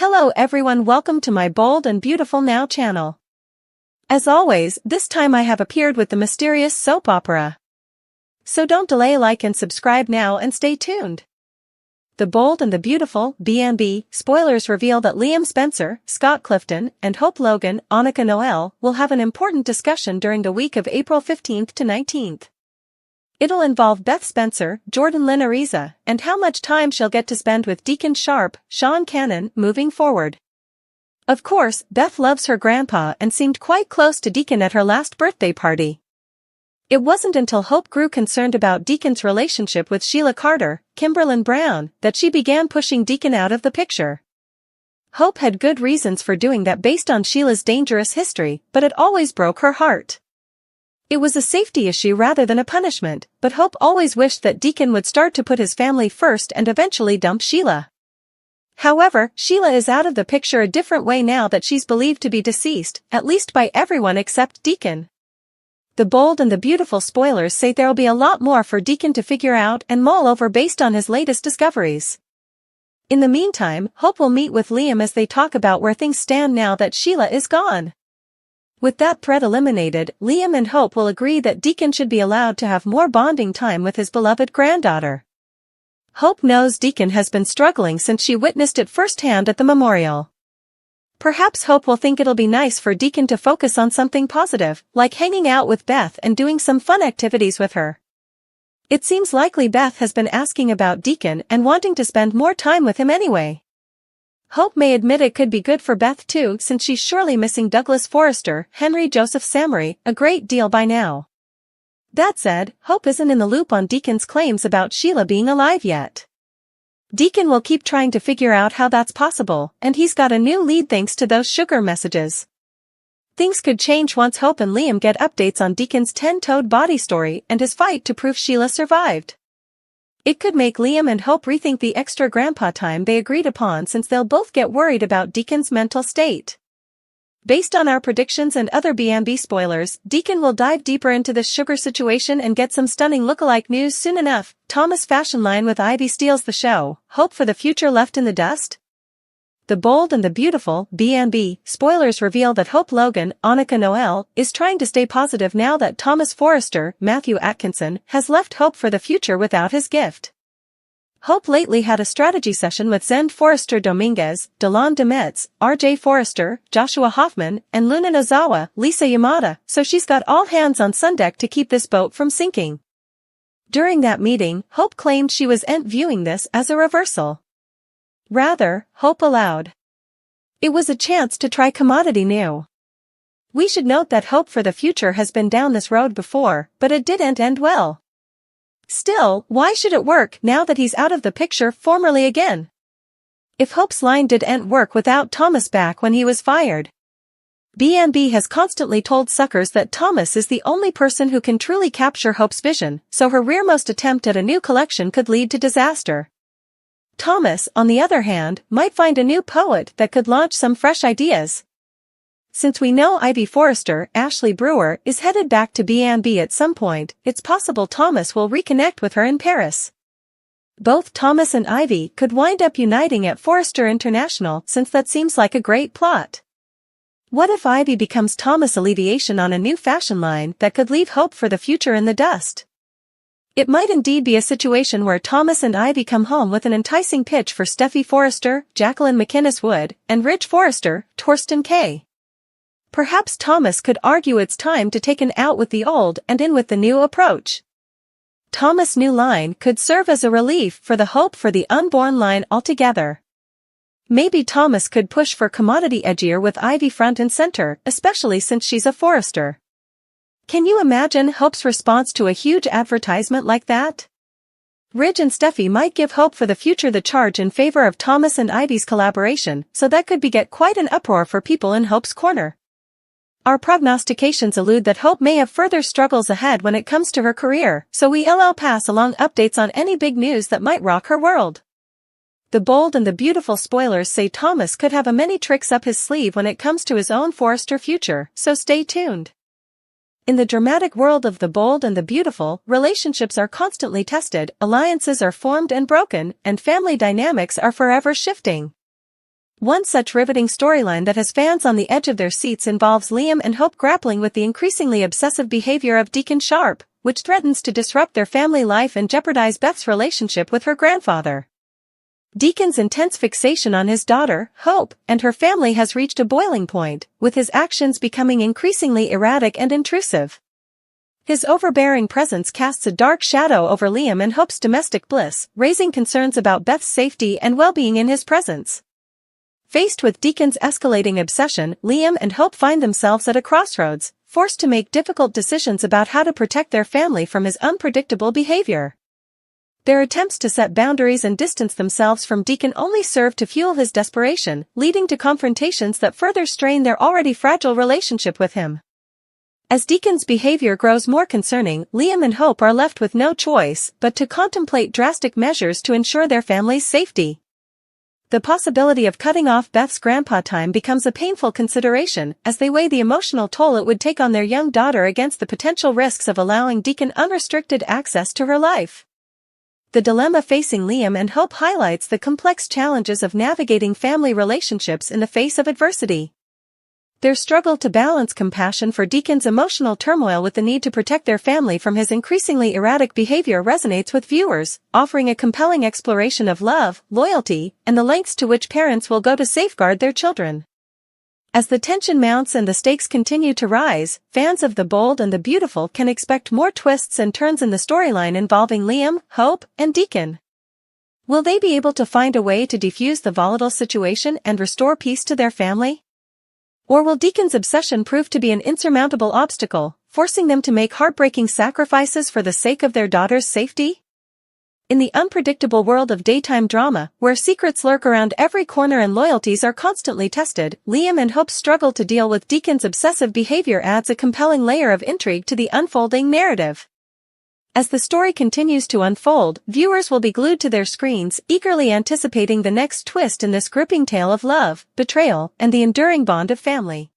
Hello everyone, welcome to my Bold and Beautiful Now channel. As always, this time I have appeared with the mysterious soap opera. So don't delay, like and subscribe now and stay tuned. The Bold and the Beautiful, B&B, spoilers reveal that Liam Spencer, Scott Clifton, and Hope Logan, Annika Noel, will have an important discussion during the week of April 15th to 19th. It'll involve Beth Spencer, Jordan Lynn Ariza, and how much time she'll get to spend with Deacon Sharp, Sean Cannon, moving forward. Of course, Beth loves her grandpa and seemed quite close to Deacon at her last birthday party. It wasn't until Hope grew concerned about Deacon's relationship with Sheila Carter, Kimberlyn Brown, that she began pushing Deacon out of the picture. Hope had good reasons for doing that based on Sheila's dangerous history, but it always broke her heart. It was a safety issue rather than a punishment, but Hope always wished that Deacon would start to put his family first and eventually dump Sheila. However, Sheila is out of the picture a different way now that she's believed to be deceased, at least by everyone except Deacon. The Bold and the Beautiful spoilers say there'll be a lot more for Deacon to figure out and mull over based on his latest discoveries. In the meantime, Hope will meet with Liam as they talk about where things stand now that Sheila is gone. With that threat eliminated, Liam and Hope will agree that Deacon should be allowed to have more bonding time with his beloved granddaughter. Hope knows Deacon has been struggling since she witnessed it firsthand at the memorial. Perhaps Hope will think it'll be nice for Deacon to focus on something positive, like hanging out with Beth and doing some fun activities with her. It seems likely Beth has been asking about Deacon and wanting to spend more time with him anyway. Hope may admit it could be good for Beth too, since she's surely missing Douglas Forrester, Henry Joseph Samory, a great deal by now. That said, Hope isn't in the loop on Deacon's claims about Sheila being alive yet. Deacon will keep trying to figure out how that's possible, and he's got a new lead thanks to those sugar messages. Things could change once Hope and Liam get updates on Deacon's 10-toed body story and his fight to prove Sheila survived. It could make Liam and Hope rethink the extra grandpa time they agreed upon, since they'll both get worried about Deacon's mental state. Based on our predictions and other B&B spoilers, Deacon will dive deeper into this sugar situation and get some stunning lookalike news soon enough. Thomas' fashion line with Ivy steals the show. Hope for the future left in the dust? The Bold and the Beautiful, B&B, spoilers reveal that Hope Logan, Annika Noel, is trying to stay positive now that Thomas Forrester, Matthew Atkinson, has left Hope for the future without his gift. Hope lately had a strategy session with Zend Forrester Dominguez, Delon Demetz, RJ Forrester, Joshua Hoffman, and Luna Nozawa, Lisa Yamada, so she's got all hands on Sundeck to keep this boat from sinking. During that meeting, Hope claimed she was viewing this as a reversal. Rather, Hope allowed. It was a chance to try commodity new. We should note that Hope for the future has been down this road before, but it didn't end well. Still, why should it work now that he's out of the picture formally again? If Hope's line didn't work without Thomas back when he was fired. B&B has constantly told suckers that Thomas is the only person who can truly capture Hope's vision, so her rearmost attempt at a new collection could lead to disaster. Thomas, on the other hand, might find a new poet that could launch some fresh ideas. Since we know Ivy Forrester, Ashley Brewer, is headed back to B&B at some point, it's possible Thomas will reconnect with her in Paris. Both Thomas and Ivy could wind up uniting at Forrester International, since that seems like a great plot. What if Ivy becomes Thomas' alleviation on a new fashion line that could leave Hope for the future in the dust? It might indeed be a situation where Thomas and Ivy come home with an enticing pitch for Steffi Forrester, Jacqueline McInnes Wood, and Ridge Forrester, Torsten K. Perhaps Thomas could argue it's time to take an out with the old and in with the new approach. Thomas' new line could serve as a relief for the Hope for the Unborn line altogether. Maybe Thomas could push for commodity edgier with Ivy front and center, especially since she's a Forrester. Can you imagine Hope's response to a huge advertisement like that? Ridge and Steffi might give Hope for the future the charge in favor of Thomas and Ivy's collaboration, so that could beget quite an uproar for people in Hope's corner. Our prognostications allude that Hope may have further struggles ahead when it comes to her career, so we'll pass along updates on any big news that might rock her world. The Bold and the Beautiful spoilers say Thomas could have many tricks up his sleeve when it comes to his own Forrester future, so stay tuned. In the dramatic world of The Bold and the Beautiful, relationships are constantly tested, alliances are formed and broken, and family dynamics are forever shifting. One such riveting storyline that has fans on the edge of their seats involves Liam and Hope grappling with the increasingly obsessive behavior of Deacon Sharp, which threatens to disrupt their family life and jeopardize Beth's relationship with her grandfather. Deacon's intense fixation on his daughter, Hope, and her family has reached a boiling point, with his actions becoming increasingly erratic and intrusive. His overbearing presence casts a dark shadow over Liam and Hope's domestic bliss, raising concerns about Beth's safety and well-being in his presence. Faced with Deacon's escalating obsession, Liam and Hope find themselves at a crossroads, forced to make difficult decisions about how to protect their family from his unpredictable behavior. Their attempts to set boundaries and distance themselves from Deacon only serve to fuel his desperation, leading to confrontations that further strain their already fragile relationship with him. As Deacon's behavior grows more concerning, Liam and Hope are left with no choice but to contemplate drastic measures to ensure their family's safety. The possibility of cutting off Beth's grandpa time becomes a painful consideration as they weigh the emotional toll it would take on their young daughter against the potential risks of allowing Deacon unrestricted access to her life. The dilemma facing Liam and Hope highlights the complex challenges of navigating family relationships in the face of adversity. Their struggle to balance compassion for Deacon's emotional turmoil with the need to protect their family from his increasingly erratic behavior resonates with viewers, offering a compelling exploration of love, loyalty, and the lengths to which parents will go to safeguard their children. As the tension mounts and the stakes continue to rise, fans of The Bold and the Beautiful can expect more twists and turns in the storyline involving Liam, Hope, and Deacon. Will they be able to find a way to defuse the volatile situation and restore peace to their family? Or will Deacon's obsession prove to be an insurmountable obstacle, forcing them to make heartbreaking sacrifices for the sake of their daughter's safety? In the unpredictable world of daytime drama, where secrets lurk around every corner and loyalties are constantly tested, Liam and Hope's struggle to deal with Deacon's obsessive behavior adds a compelling layer of intrigue to the unfolding narrative. As the story continues to unfold, viewers will be glued to their screens, eagerly anticipating the next twist in this gripping tale of love, betrayal, and the enduring bond of family.